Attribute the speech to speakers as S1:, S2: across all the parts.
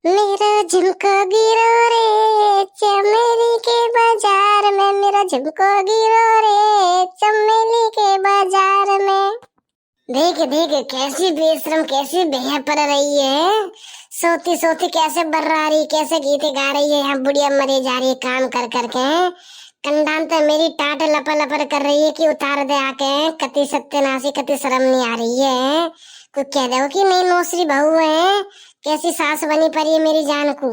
S1: मेरा झुमका गिरो रे चमेली के बाजार में, मेरा झुमका गिरो रे चमेली के बाजार में। देख देख कैसी बेशरम, कैसी बेह पर रही है, सोती सोती कैसे बर्रा रही, कैसे गीते गा रही है। यहाँ बुढ़िया मरी जा रही है काम कर करके। कंडान तो मेरी टाट लपर लपर कर रही है कि उतार दे आके। कति सत्यनाशी, कति शर्म नहीं आ रही है। कुछ कह दो कि नहीं मौसरी बहू है, कैसी सास बनी पड़ी है मेरी जान को।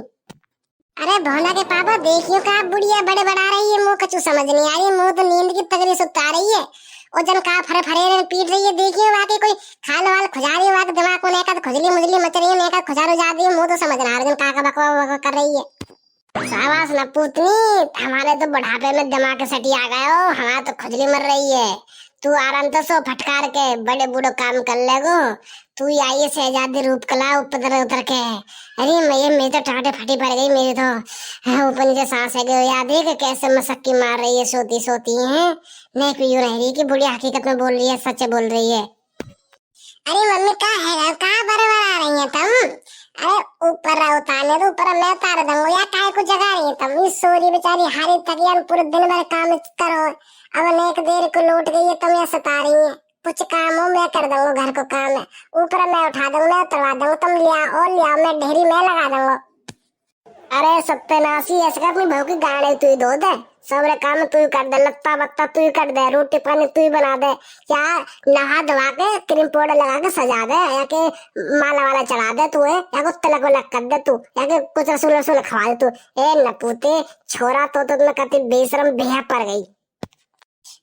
S1: अरे भोला के पापा देखियो का बुढ़िया बड़े बड़ा रही है, मुंह कछु समझ नहीं आ रही, मुंह तो नींद की तगड़ी सुता रही है। और जन का फरे फरे पीट रही है, देखियो वाके कोई खाल वाल खुजा रही है, वाके दिमाग को लेकर खुजली मुजली मच रही है, लेकर खुजारो जा रही है, मुंह तो समझ ना आ रहा जन का बकवा कर रही है। शाबाश न पूतनी, हमारे तो बुढ़ापे में दिमाग सटी आ गए हो, हमारा तो खुजली मर रही है। तू आराम तो सो फटकार के बड़े बूढ़ो काम कर लेगो। तू आई है शहजादी रूप कला ऊपर उतर के। अरे मैं तो टाटे फटी पड़ गई मेरी तो। ऊपर नीचे सांस है गई, याद है कि कैसे मसक्की मार रही है, सोती सोती है। नहीं कोई यूं रह रही कि बुढ़िया हकीकत में बोल रही है, सच बोल रही है। अरे मम्मी कहाँ है, कहाँ बराबर आ रही है तुम? अरे ऊपर उतारने तो ऊपर मैं उतार दूंगा, या काहे को जगा रही है तुम? इस सोरी बेचारी हारी तकिया पूरे दिन भर काम करो, अब एक देर को लौट गई है, तुम यहाँ सता रही है। कुछ काम हो मैं कर दूंगा, घर को काम है ऊपर मैं उठा दूंगा, मैं उतरवा दूंगा, तुम लिया और लिया, मैं ढेरी में लगा दूंगा। अरे सत्यनाशी, ऐसे अपनी बहू की गाड़ी तू ही धो दे, सबरे काम तू ही कर दे, लत्ता बत्ता तू ही कर दे, रोटी पानी तू ही बना दे, या नहा धोवा के क्रीम पाउडर लगा के सजा दे, या के माला वाला चढ़ा दे तू है, या को तिलक विलक कर दे तू, या के कुछ रसूल रसूल खवा दे तू। ए नपूते छोरा, तो तुम्हें कति बेशरम बेहा पड़ गई।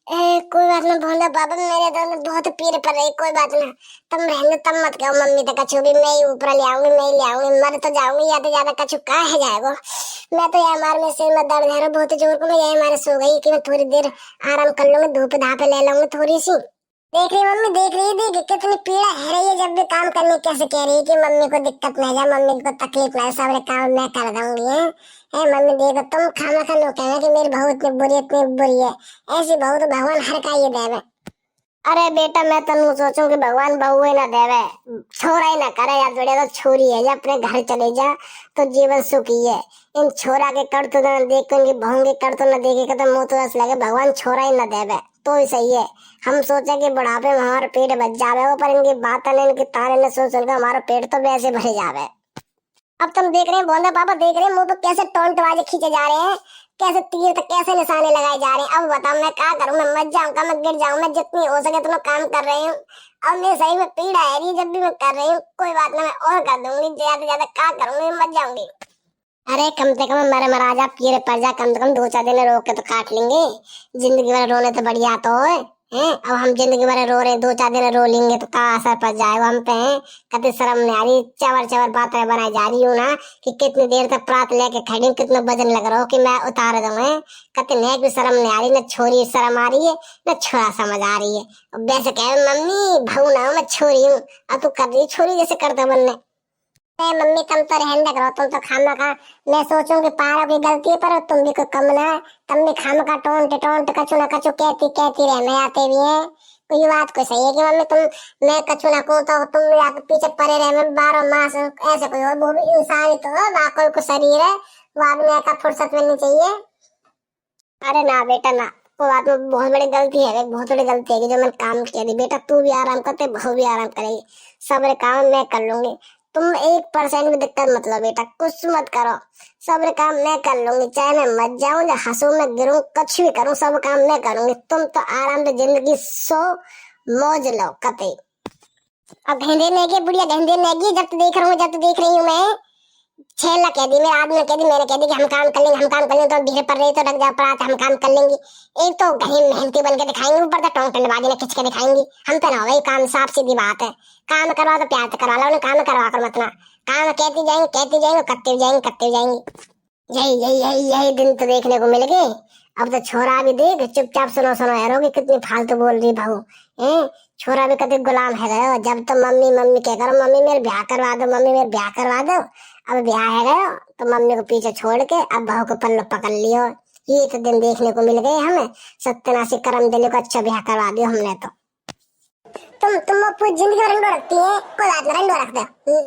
S1: कोई बात ना भोला बाबा, मेरे तो बहुत पीर पड़ रही, कोई बात ना, तुम रहने, तुम मत कहो मम्मी तक कछु भी, मैं ही ऊपर ले आऊंगी, मैं ही ले आऊंगी, मर तो जाऊंगी, या तो ज्यादा कछु कहा है जाएगा। मैं तो यार मार में सिर में दर्द है बहुत जोर को, मैं यही मारे सो गई कि मैं थोड़ी देर आराम कर लूंगी, धूप धापे ले लूंगी थोड़ी सी। देख रही मम्मी, देख रही, देख कितनी पीड़ा है रही है, जब भी काम करने कैसे कह रही है कि मम्मी को दिक्कत ना जाए, मम्मी को तकलीफ ना, सारे काम मैं कर दूंगी। है मम्मी देखो, तुम खाना खा लो कहना कि मेरी बहू इतनी बुरी है, ऐसी बहू तो भगवान हर का ही देवे। अरे बेटा, मैं तनु सोचूं कि भगवान बहू ही ना देवे, छोरा ही ना करे, या जोड़े तो छोरी है, या अपने घर चले जा तो जीवन सुखी है। इन छोरा के कर तो ना देख, उनकी बहू के कर तो ना देखेगा तो मुंह तो ऐसा लगे भगवान छोरा ही ना देवे, तो ही सही है। हम सोचे कि बुढ़ापे में हमारा पेट बच जावे, पर इनकी बात ने, इनकी तारे ने सोच कर हमारा पेट तो वैसे भर जावे। अब तुम देख रहे हैं बोंदे पापा, देख रहे हैं मुंह पे कैसे टोंट वाजे खींचे जा रहे हैं, कैसे तीर तक कैसे निशाने लगाए जा रहे हैं। अब बताओ मैं क्या करूं, मैं मर जाऊंगा, मैं गिर जाऊं, मैं जितनी हो सके उतना काम कर रही हूँ। अब मैं सही में पीड़ा है रही, जब भी मैं कर रही हूँ, कोई बात ना, मैं और कर दूंगी, ज्यादा ज्यादा क्या करूंगी, मर जाऊंगी। अरे कम से कम मरे महाराजा पीरे पर जा, कम से कम 2-4 दिन रोक के तो काट लेंगे, जिंदगी भर रोने तो बढ़िया तो है। अब हम जिंदगी भर रो रहे, 2-4 दिन रो लेंगे तो क्या असर पड़ जाएगा हम पे? कति शर्म नहीं आ रही, चवर चवर बातें बनाई जा रही हूँ ना, कि कितनी देर तक प्रात लेके खड़ी, कितना वजन लग रहा हो कि मैं उतार दूंगा। कति नेक भी शर्म नहीं आ रही, न छोरी शर्म आ रही है, न छोरा समझ आ रही है। वैसे कह मम्मी बहू ना हो, मैं छोरी हूँ, अब तू कर रही छोरी जैसे करते बनने। मम्मी तुम तो रहने करो, तुम तो खाना खा, मैं सोचूं कि पारो की गलती पर तुम भी कोई कम ना, तुम भी खाम का टोंट टोंट कछु ना कछु कहती रहने आते भी है। तो ये बात कोई सही है कि मम्मी तुम, मैं कछु ना कहूं तो तुम भी आके पीछे पड़े रहे, मैं 12 मास ऐसे कोई और, वो भी इंसान ही तो है, वाकई को शरीर है, वो आदमी का फुर्सत मिलनी चाहिए। अरे ना बेटा ना, वो बात में बहुत बड़ी गलती है, बहुत बड़ी गलती है कि जो मैंने काम किया थी। बेटा तू भी आराम करते, बहू भी आराम करेगी, सारे काम मैं कर लूंगी, तुम 1% भी दिक्कत मत लो बेटा, कुछ मत करो, सब काम मैं कर लूंगी, चाहे मैं मर जाऊं या हंसू, मैं गिरूं, कुछ भी करूं, सब काम मैं करूंगी। तुम तो आराम से जिंदगी सो मौज लो कते। अब गेंदे नेगी बुढ़िया, गेंदे नेगी, जब तो देख रहा हूँ, जब तो देख रही हूँ मैं, 6 लाख कह दी, मेरे आदमी ने कह दी, मैंने कह दी कि हम काम कर लेंगे, हम काम कर लेंगे, तो धीरे पड़ रही तो रख जा पड़ा, हम काम कर लेंगे। एक तो घनी मेहनती बन के दिखाएंगे, ऊपर तो टोंट टंडबाजी ने खिंच के दिखाएंगी, हम तो ना हो काम, साफ सीधी बात है। काम करवा तो प्यार तो करवा लो, उन्हें काम करवा कर मत ना, काम कहती जाएंगे करते जाएंगे। यही दिन तो देखने को मिल गए। अब तो छोरा भी देख, चुपचाप सुनो सुनो यारों, कितनी फालतू बोल रही बहू है। छोरा भी कभी गुलाम है गयो, जब तो मम्मी मम्मी कह करो, मम्मी मेरे ब्याह करवा दो, मम्मी मेरे ब्याह करवा दो। अब ब्याह है गयो तो मम्मी को पीछे छोड़ के अब बहू को पल्लो पकड़ लियो। ये तो दिन देखने को मिल गए हमें, सत्यनाशी करम देने को अच्छा ब्याह करवा दियो हमने तो। तुम वो पूरी जिंदगी में रंडो रखती है, कोई बात नहीं, रंडो रख दो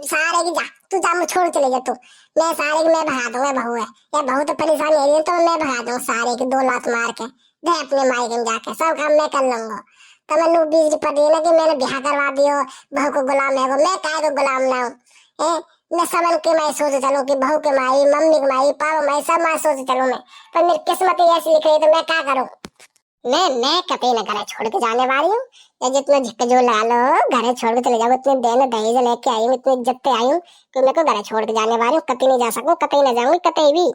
S1: सारे की। जा तू, जा मुझे छोड़ चले जा तू। मैं सारे की मैं भगा दूंगा, बहू है या बहू तो परेशान है रही, तो मैं भगा दूंगा सारे की 2 लात मार के। दे अपने मायके में जाके सब काम मैं कर लूंगा। तो मैं बीज पर दी ना कि मैंने ब्याह करवा दियो, बहू को गुलाम है, मैं काय को गुलाम ना हूँ। मैं सबन के मैं सोच चलूं कि बहू के माई, मम्मी के माई, पापा माई सब मैं सोच चलूं मैं। पर मेरी किस्मत ही ऐसी लिख रही, तो मैं क्या करूं। मैं कभी न घर छोड़ के जाने वाली हूँ। या जितना झकझोर लगा लो, घर छोड़ के चले जाओ। इतने देन दहेज लेके आई हूँ, इतनी इज्जत पे आई हूँ कि मेरे को घर छोड़ के जाने वाली हूँ। कतई नहीं जा सकूं, कतई नहीं जाऊंगी, कतई भी।